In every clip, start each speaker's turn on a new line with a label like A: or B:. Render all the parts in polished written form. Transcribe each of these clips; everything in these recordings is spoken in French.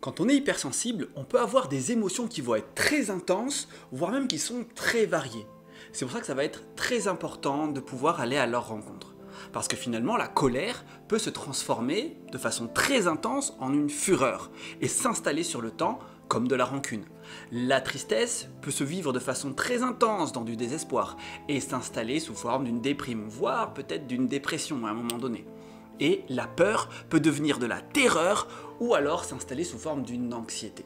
A: Quand on est hypersensible, on peut avoir des émotions qui vont être très intenses, voire même qui sont très variées. C'est pour ça que ça va être très important de pouvoir aller à leur rencontre. Parce que finalement, la colère peut se transformer de façon très intense en une fureur et s'installer sur le temps comme de la rancune. La tristesse peut se vivre de façon très intense dans du désespoir et s'installer sous forme d'une déprime, voire peut-être d'une dépression à un moment donné. Et la peur peut devenir de la terreur ou alors s'installer sous forme d'une anxiété.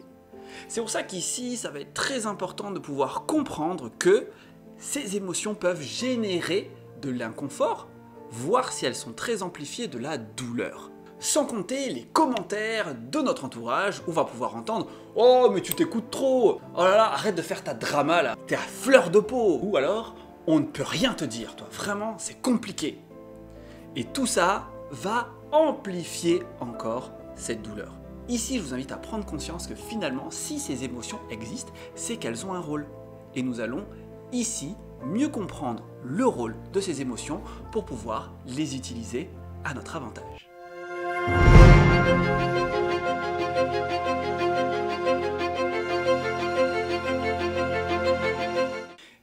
A: C'est pour ça qu'ici, ça va être très important de pouvoir comprendre que ces émotions peuvent générer de l'inconfort, voire si elles sont très amplifiées, de la douleur. Sans compter les commentaires de notre entourage où on va pouvoir entendre « Oh mais tu t'écoutes trop! Oh là là, arrête de faire ta drama là, t'es à fleur de peau !» Ou alors « On ne peut rien te dire, toi, vraiment, c'est compliqué !» Et tout ça va amplifier encore cette douleur. Ici, je vous invite à prendre conscience que finalement, si ces émotions existent, c'est qu'elles ont un rôle. Et nous allons ici mieux comprendre le rôle de ces émotions pour pouvoir les utiliser à notre avantage.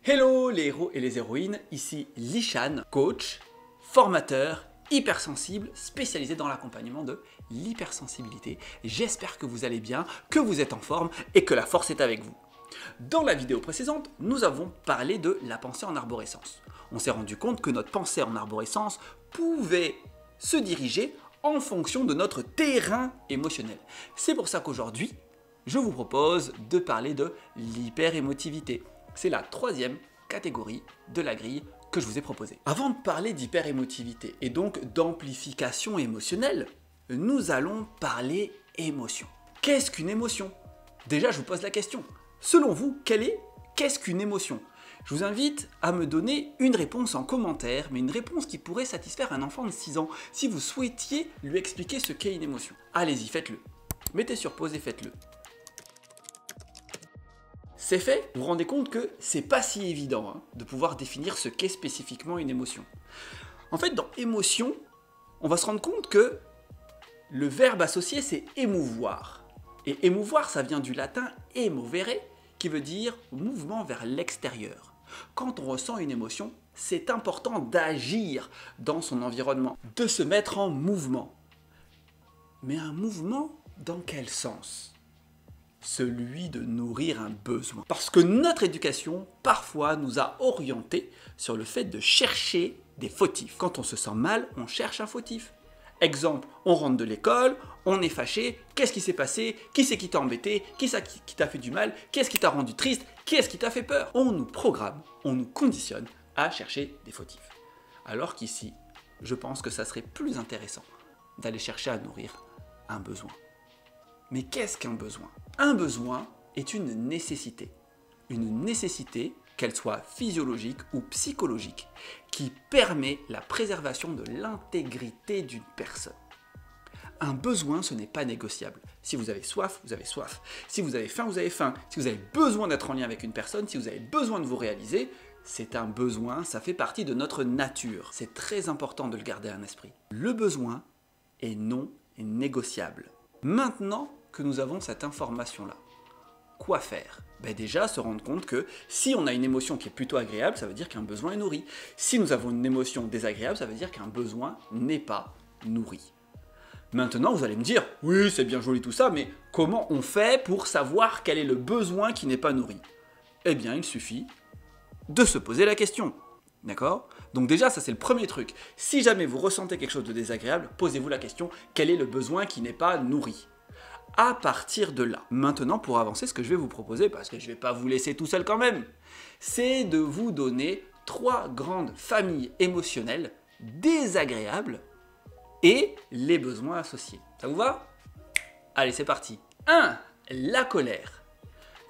A: Hello les héros et les héroïnes, ici Lishan, coach, formateur, hypersensible, spécialisé dans l'accompagnement de l'hypersensibilité. J'espère que vous allez bien, que vous êtes en forme et que la force est avec vous. Dans la vidéo précédente, nous avons parlé de la pensée en arborescence. On s'est rendu compte que notre pensée en arborescence pouvait se diriger en fonction de notre terrain émotionnel. C'est pour ça qu'aujourd'hui, je vous propose de parler de l'hyperémotivité. C'est la troisième catégorie de la grille que je vous ai proposée. Avant de parler d'hyperémotivité et donc d'amplification émotionnelle, nous allons parler émotion. Qu'est-ce qu'une émotion? Déjà, je vous pose la question. Selon vous, qu'est-ce qu'une émotion? Je vous invite à me donner une réponse en commentaire, mais une réponse qui pourrait satisfaire un enfant de 6 ans si vous souhaitiez lui expliquer ce qu'est une émotion. Allez-y, faites-le. Mettez sur pause et faites-le. C'est fait, vous vous rendez compte que c'est pas si évident de pouvoir définir ce qu'est spécifiquement une émotion. En fait, dans émotion, on va se rendre compte que le verbe associé, c'est émouvoir. Et émouvoir, ça vient du latin emovere, qui veut dire mouvement vers l'extérieur. Quand on ressent une émotion, c'est important d'agir dans son environnement, de se mettre en mouvement. Mais un mouvement dans quel sens? Celui de nourrir un besoin. Parce que notre éducation, parfois, nous a orientés sur le fait de chercher des fautifs. Quand on se sent mal, on cherche un fautif. Exemple, on rentre de l'école, on est fâché, qu'est-ce qui s'est passé? Qui c'est qui t'a embêté? Qui c'est qui t'a fait du mal? Qu'est-ce qui t'a rendu triste? Qu'est-ce qui t'a fait peur? On nous programme, on nous conditionne à chercher des fautifs. Alors qu'ici, je pense que ça serait plus intéressant d'aller chercher à nourrir un besoin. Mais qu'est-ce qu'un besoin? Un besoin est une nécessité. Une nécessité, qu'elle soit physiologique ou psychologique, qui permet la préservation de l'intégrité d'une personne. Un besoin, ce n'est pas négociable. Si vous avez soif, vous avez soif. Si vous avez faim, vous avez faim. Si vous avez besoin d'être en lien avec une personne, si vous avez besoin de vous réaliser, c'est un besoin, ça fait partie de notre nature. C'est très important de le garder à l'esprit. Le besoin est non négociable. Maintenant que nous avons cette information-là, quoi faire? Déjà, se rendre compte que si on a une émotion qui est plutôt agréable, ça veut dire qu'un besoin est nourri. Si nous avons une émotion désagréable, ça veut dire qu'un besoin n'est pas nourri. Maintenant, vous allez me dire, oui, c'est bien joli tout ça, mais comment on fait pour savoir quel est le besoin qui n'est pas nourri? Eh bien, il suffit de se poser la question. D'accord? Donc déjà, ça c'est le premier truc. Si jamais vous ressentez quelque chose de désagréable, posez-vous la question, quel est le besoin qui n'est pas nourri? À partir de là, maintenant pour avancer, ce que je vais vous proposer, parce que je ne vais pas vous laisser tout seul quand même, c'est de vous donner 3 grandes familles émotionnelles désagréables et les besoins associés. Ça vous va? Allez, c'est parti. 1. La colère.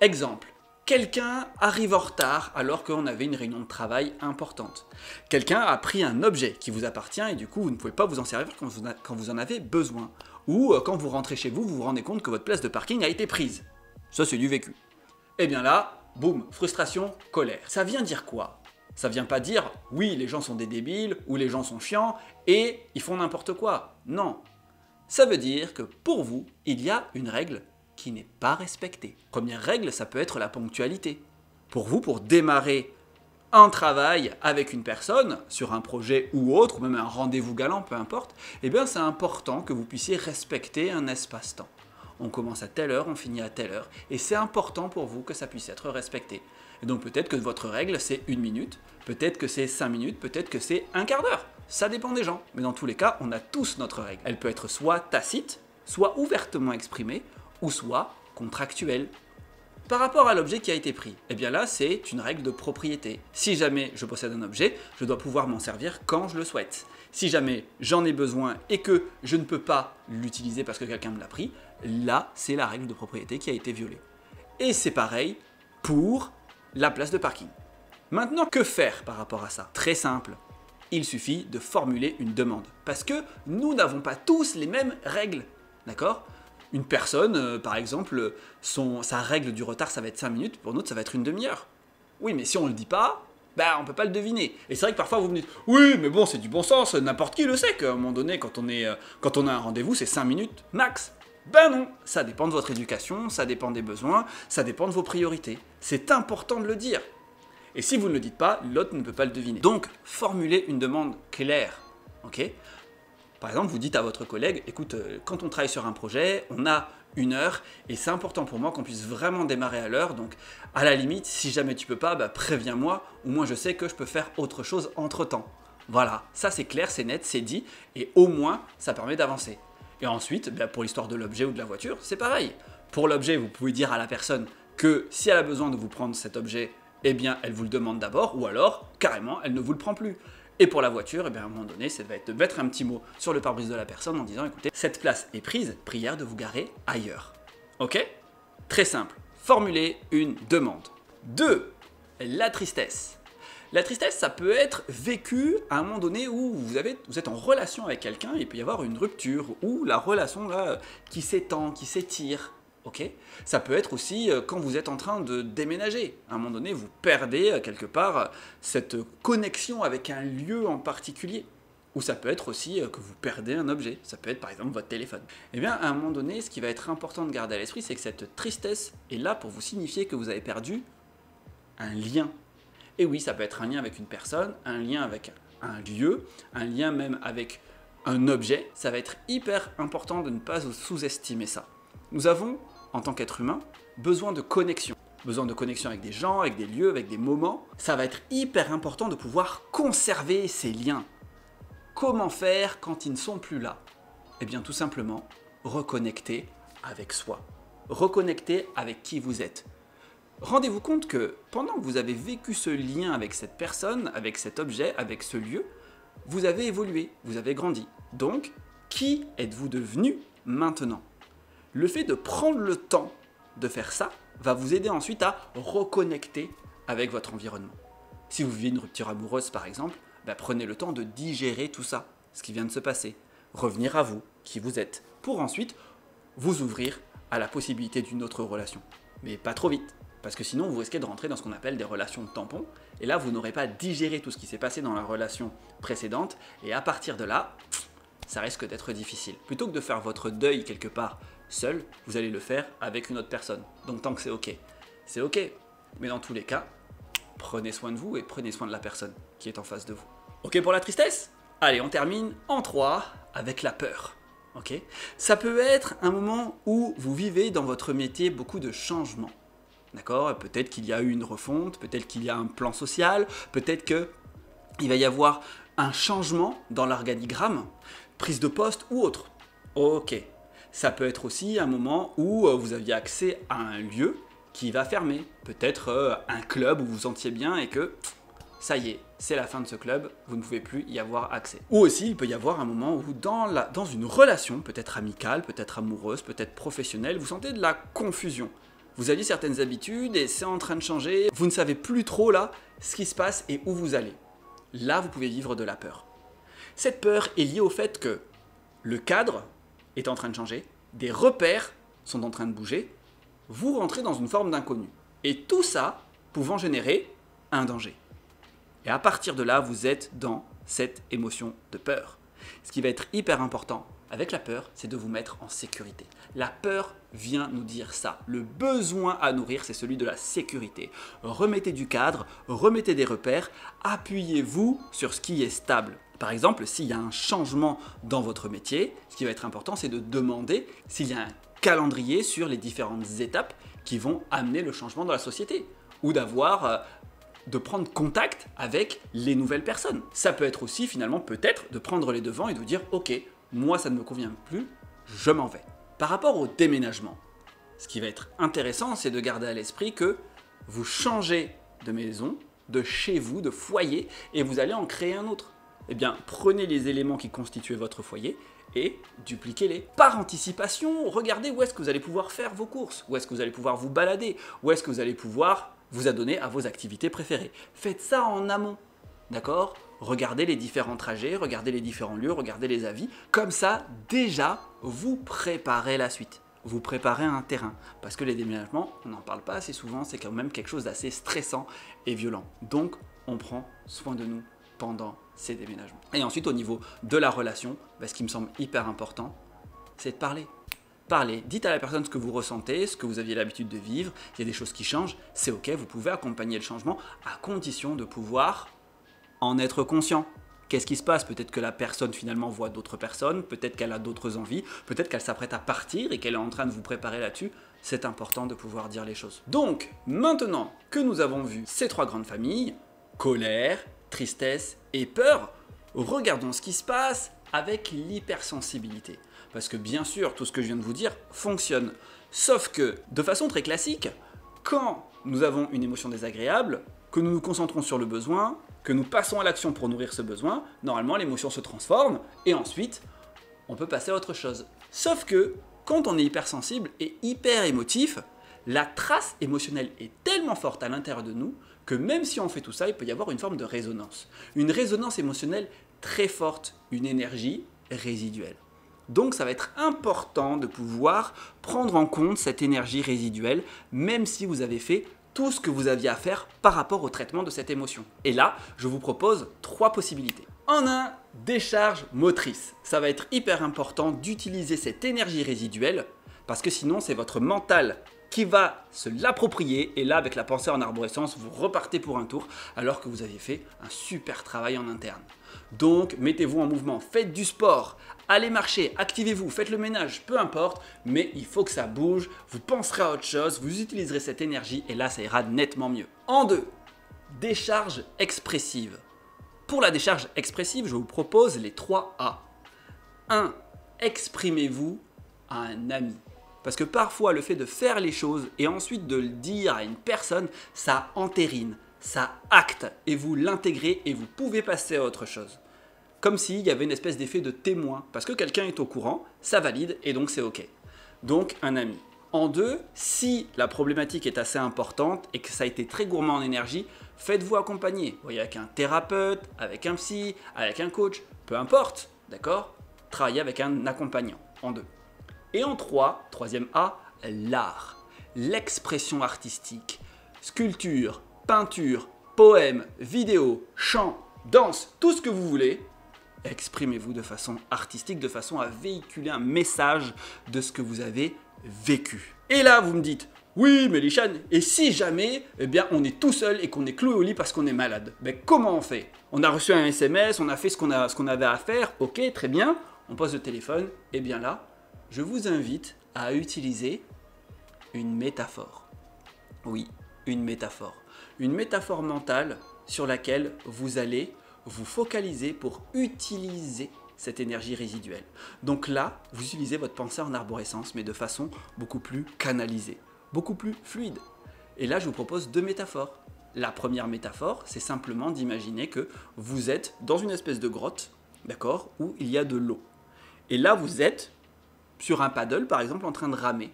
A: Exemple. Quelqu'un arrive en retard alors qu'on avait une réunion de travail importante. Quelqu'un a pris un objet qui vous appartient et du coup vous ne pouvez pas vous en servir quand vous en avez besoin. Ou quand vous rentrez chez vous, vous vous rendez compte que votre place de parking a été prise. Ça c'est du vécu. Et bien là, boum, frustration, colère. Ça vient dire quoi? Ça vient pas dire oui les gens sont des débiles ou les gens sont chiants et ils font n'importe quoi. Non. Ça veut dire que pour vous, il y a une règle qui n'est pas respectée. Première règle, ça peut être la ponctualité. Pour vous, pour démarrer un travail avec une personne, sur un projet ou autre, ou même un rendez-vous galant, peu importe, eh bien c'est important que vous puissiez respecter un espace-temps. On commence à telle heure, on finit à telle heure, et c'est important pour vous que ça puisse être respecté. Et donc peut-être que votre règle c'est 1 minute, peut-être que c'est 5 minutes, peut-être que c'est un quart d'heure. Ça dépend des gens, mais dans tous les cas, on a tous notre règle. Elle peut être soit tacite, soit ouvertement exprimée, ou soit contractuelle. Par rapport à l'objet qui a été pris, eh bien là, c'est une règle de propriété. Si jamais je possède un objet, je dois pouvoir m'en servir quand je le souhaite. Si jamais j'en ai besoin et que je ne peux pas l'utiliser parce que quelqu'un me l'a pris, là, c'est la règle de propriété qui a été violée. Et c'est pareil pour la place de parking. Maintenant, que faire par rapport à ça? Très simple. Il suffit de formuler une demande. Parce que nous n'avons pas tous les mêmes règles. D'accord? Une personne, par exemple, sa règle du retard, ça va être 5 minutes, pour d'autres, ça va être une demi-heure. Oui, mais si on ne le dit pas, on ne peut pas le deviner. Et c'est vrai que parfois, vous me dites, oui, mais bon, c'est du bon sens, n'importe qui le sait qu'à un moment donné, quand on a un rendez-vous, c'est 5 minutes max. Ben non, ça dépend de votre éducation, ça dépend des besoins, ça dépend de vos priorités. C'est important de le dire. Et si vous ne le dites pas, l'autre ne peut pas le deviner. Donc, formulez une demande claire, ok ? Par exemple, vous dites à votre collègue, écoute, quand on travaille sur un projet, on a 1 heure et c'est important pour moi qu'on puisse vraiment démarrer à l'heure. Donc, à la limite, si jamais tu peux pas, préviens-moi, au moins je sais que je peux faire autre chose entre-temps. Voilà, ça c'est clair, c'est net, c'est dit et au moins ça permet d'avancer. Et ensuite, pour l'histoire de l'objet ou de la voiture, c'est pareil. Pour l'objet, vous pouvez dire à la personne que si elle a besoin de vous prendre cet objet, eh bien, elle vous le demande d'abord ou alors, carrément, elle ne vous le prend plus. Et pour la voiture, à un moment donné, ça va être de mettre un petit mot sur le pare-brise de la personne en disant, écoutez, cette place est prise, prière de vous garer ailleurs. Ok? Très simple. Formulez une demande. 2. La tristesse. La tristesse, ça peut être vécu à un moment donné où vous êtes en relation avec quelqu'un, et il peut y avoir une rupture, ou la relation là, qui s'étend, qui s'étire. Okay. Ça peut être aussi quand vous êtes en train de déménager. À un moment donné, vous perdez quelque part cette connexion avec un lieu en particulier. Ou ça peut être aussi que vous perdez un objet. Ça peut être par exemple votre téléphone. Eh bien, à un moment donné, ce qui va être important de garder à l'esprit, c'est que cette tristesse est là pour vous signifier que vous avez perdu un lien. Et oui, ça peut être un lien avec une personne, un lien avec un lieu, un lien même avec un objet. Ça va être hyper important de ne pas sous-estimer ça. Nous avons, en tant qu'être humain, besoin de connexion. Besoin de connexion avec des gens, avec des lieux, avec des moments. Ça va être hyper important de pouvoir conserver ces liens. Comment faire quand ils ne sont plus là? Eh bien tout simplement, reconnecter avec soi. Reconnecter avec qui vous êtes. Rendez-vous compte que pendant que vous avez vécu ce lien avec cette personne, avec cet objet, avec ce lieu, vous avez évolué, vous avez grandi. Donc, qui êtes-vous devenu maintenant? Le fait de prendre le temps de faire ça va vous aider ensuite à reconnecter avec votre environnement. Si vous vivez une rupture amoureuse par exemple, prenez le temps de digérer tout ça, ce qui vient de se passer, revenir à vous, qui vous êtes, pour ensuite vous ouvrir à la possibilité d'une autre relation. Mais pas trop vite, parce que sinon vous risquez de rentrer dans ce qu'on appelle des relations tampons, et là vous n'aurez pas digéré tout ce qui s'est passé dans la relation précédente, et à partir de là, ça risque d'être difficile. Plutôt que de faire votre deuil quelque part seul, vous allez le faire avec une autre personne. Donc tant que c'est ok. C'est ok. Mais dans tous les cas, prenez soin de vous et prenez soin de la personne qui est en face de vous. Ok pour la tristesse? Allez, on termine en 3 avec la peur. Ok? Ça peut être un moment où vous vivez dans votre métier beaucoup de changements. D'accord? Peut-être qu'il y a eu une refonte, peut-être qu'il y a un plan social, peut-être qu'il va y avoir un changement dans l'organigramme, prise de poste ou autre. Ok. Ça peut être aussi un moment où vous aviez accès à un lieu qui va fermer. Peut-être un club où vous vous sentiez bien et que ça y est, c'est la fin de ce club, vous ne pouvez plus y avoir accès. Ou aussi, il peut y avoir un moment où dans une relation, peut-être amicale, peut-être amoureuse, peut-être professionnelle, vous sentez de la confusion. Vous aviez certaines habitudes et c'est en train de changer. Vous ne savez plus trop là ce qui se passe et où vous allez. Là, vous pouvez vivre de la peur. Cette peur est liée au fait que le cadre est en train de changer, des repères sont en train de bouger, vous rentrez dans une forme d'inconnu. Et tout ça pouvant générer un danger. Et à partir de là, vous êtes dans cette émotion de peur. Ce qui va être hyper important, avec la peur, c'est de vous mettre en sécurité. La peur vient nous dire ça. Le besoin à nourrir, c'est celui de la sécurité. Remettez du cadre, remettez des repères, appuyez-vous sur ce qui est stable. Par exemple, s'il y a un changement dans votre métier, ce qui va être important, c'est de demander s'il y a un calendrier sur les différentes étapes qui vont amener le changement dans la société. Ou de prendre contact avec les nouvelles personnes. Ça peut être aussi finalement peut-être de prendre les devants et de vous dire « Ok, moi ça ne me convient plus, je m'en vais ». Par rapport au déménagement, ce qui va être intéressant, c'est de garder à l'esprit que vous changez de maison, de chez vous, de foyer, et vous allez en créer un autre. Eh bien, prenez les éléments qui constituaient votre foyer et dupliquez-les. Par anticipation, regardez où est-ce que vous allez pouvoir faire vos courses, où est-ce que vous allez pouvoir vous balader, où est-ce que vous allez pouvoir vous adonner à vos activités préférées. Faites ça en amont, d'accord ? Regardez les différents trajets, regardez les différents lieux, regardez les avis. Comme ça, déjà, vous préparez la suite. Vous préparez un terrain. Parce que les déménagements, on n'en parle pas assez souvent, c'est quand même quelque chose d'assez stressant et violent. Donc, on prend soin de nous pendant ces déménagements. Et ensuite, au niveau de la relation, ce qui me semble hyper important, c'est de parler. Parlez, dites à la personne ce que vous ressentez, ce que vous aviez l'habitude de vivre, il y a des choses qui changent, c'est ok, vous pouvez accompagner le changement à condition de pouvoir en être conscient. Qu'est-ce qui se passe? Peut-être que la personne finalement voit d'autres personnes, peut-être qu'elle a d'autres envies, peut-être qu'elle s'apprête à partir et qu'elle est en train de vous préparer là-dessus. C'est important de pouvoir dire les choses. Donc, maintenant que nous avons vu ces trois grandes familles, colère, tristesse et peur, regardons ce qui se passe avec l'hypersensibilité. Parce que bien sûr, tout ce que je viens de vous dire fonctionne. Sauf que, de façon très classique, quand nous avons une émotion désagréable, que nous nous concentrons sur le besoin, que nous passons à l'action pour nourrir ce besoin, normalement l'émotion se transforme et ensuite, on peut passer à autre chose. Sauf que, quand on est hypersensible et hyper émotif, la trace émotionnelle est tellement forte à l'intérieur de nous que même si on fait tout ça, il peut y avoir une forme de résonance. Une résonance émotionnelle très forte, une énergie résiduelle. Donc ça va être important de pouvoir prendre en compte cette énergie résiduelle, même si vous avez fait tout ce que vous aviez à faire par rapport au traitement de cette émotion. Et là, je vous propose 3 possibilités. En 1, décharge motrice. Ça va être hyper important d'utiliser cette énergie résiduelle, parce que sinon c'est votre mental qui va se l'approprier, et là avec la pensée en arborescence, vous repartez pour un tour, alors que vous aviez fait un super travail en interne. Donc mettez-vous en mouvement, faites du sport, allez marcher, activez-vous, faites le ménage, peu importe, mais il faut que ça bouge, vous penserez à autre chose, vous utiliserez cette énergie, et là ça ira nettement mieux. En 2, décharge expressive. Pour la décharge expressive, je vous propose les 3 A. 1. Exprimez-vous à un ami. Parce que parfois, le fait de faire les choses et ensuite de le dire à une personne, ça entérine, ça acte et vous l'intégrez et vous pouvez passer à autre chose. Comme s'il y avait une espèce d'effet de témoin. Parce que quelqu'un est au courant, ça valide et donc c'est ok. Donc un ami. En 2, si la problématique est assez importante et que ça a été très gourmand en énergie, faites-vous accompagner. Vous voyez, avec un thérapeute, avec un psy, avec un coach, peu importe, d'accord? Travaillez avec un accompagnant. En 2. Et en 3, troisième A, l'art, l'expression artistique, sculpture, peinture, poème, vidéo, chant, danse, tout ce que vous voulez, exprimez-vous de façon artistique, de façon à véhiculer un message de ce que vous avez vécu. Et là, vous me dites, oui, mais Lichane, et si jamais, on est tout seul et qu'on est cloué au lit parce qu'on est malade, comment on fait? On a reçu un SMS, on a fait ce qu'on avait à faire, ok, très bien, on pose le téléphone, et bien là, je vous invite à utiliser une métaphore. Oui, une métaphore. Une métaphore mentale sur laquelle vous allez vous focaliser pour utiliser cette énergie résiduelle. Donc là, vous utilisez votre pensée en arborescence, mais de façon beaucoup plus canalisée, beaucoup plus fluide. Et là, je vous propose 2 métaphores. La première métaphore, c'est simplement d'imaginer que vous êtes dans une espèce de grotte, d'accord, où il y a de l'eau. Et là, vous êtes sur un paddle, par exemple, en train de ramer,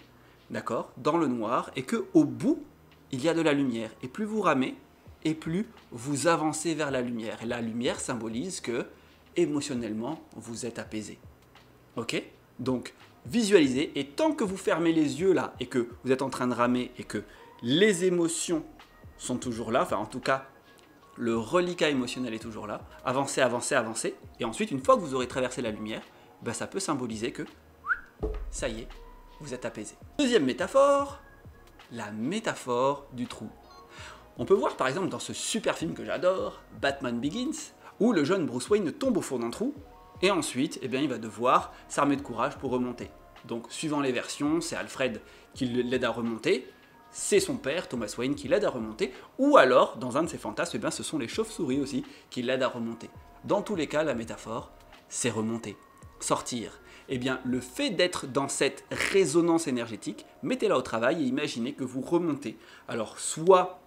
A: d'accord, dans le noir, et qu'au bout, il y a de la lumière. Et plus vous ramez, et plus vous avancez vers la lumière. Et la lumière symbolise que, émotionnellement, vous êtes apaisé. Ok? Donc, visualisez, et tant que vous fermez les yeux là, et que vous êtes en train de ramer, et que les émotions sont toujours là, enfin en tout cas, le reliquat émotionnel est toujours là, avancez, avancez, avancez, et ensuite, une fois que vous aurez traversé la lumière, ça peut symboliser que ça y est, vous êtes apaisé. Deuxième métaphore, la métaphore du trou. On peut voir par exemple dans ce super film que j'adore, Batman Begins, où le jeune Bruce Wayne tombe au fond d'un trou, et ensuite il va devoir s'armer de courage pour remonter. Donc suivant les versions, c'est Alfred qui l'aide à remonter, c'est son père, Thomas Wayne, qui l'aide à remonter, ou alors, dans un de ses fantasmes, ce sont les chauves-souris aussi qui l'aident à remonter. Dans tous les cas, la métaphore, c'est remonter, sortir. Le fait d'être dans cette résonance énergétique, mettez-la au travail et imaginez que vous remontez. Alors, soit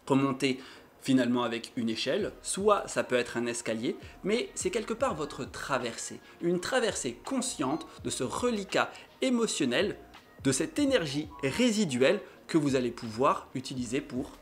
A: remonter finalement avec une échelle, soit ça peut être un escalier, mais c'est quelque part votre traversée. Une traversée consciente de ce reliquat émotionnel, de cette énergie résiduelle que vous allez pouvoir utiliser pour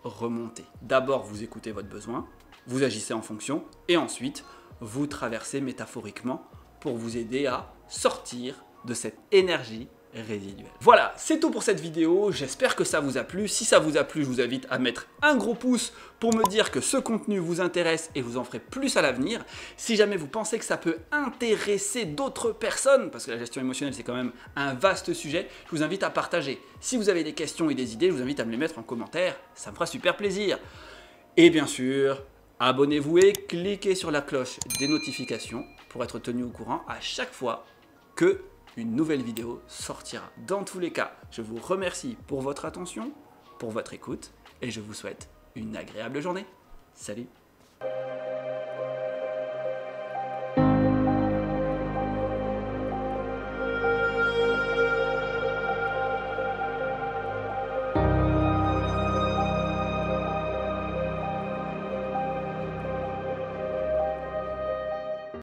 A: remonter. D'abord, vous écoutez votre besoin, vous agissez en fonction, et ensuite, vous traversez métaphoriquement pour vous aider à sortir de cette énergie résiduelle. Voilà, c'est tout pour cette vidéo, j'espère que ça vous a plu. Si ça vous a plu, je vous invite à mettre un gros pouce pour me dire que ce contenu vous intéresse et vous en ferez plus à l'avenir. Si jamais vous pensez que ça peut intéresser d'autres personnes, parce que la gestion émotionnelle c'est quand même un vaste sujet, je vous invite à partager. Si vous avez des questions et des idées, je vous invite à me les mettre en commentaire, ça me fera super plaisir. Et bien sûr, abonnez-vous et cliquez sur la cloche des notifications pour être tenu au courant à chaque fois que une nouvelle vidéo sortira. Dans tous les cas, je vous remercie pour votre attention, pour votre écoute et je vous souhaite une agréable journée. Salut!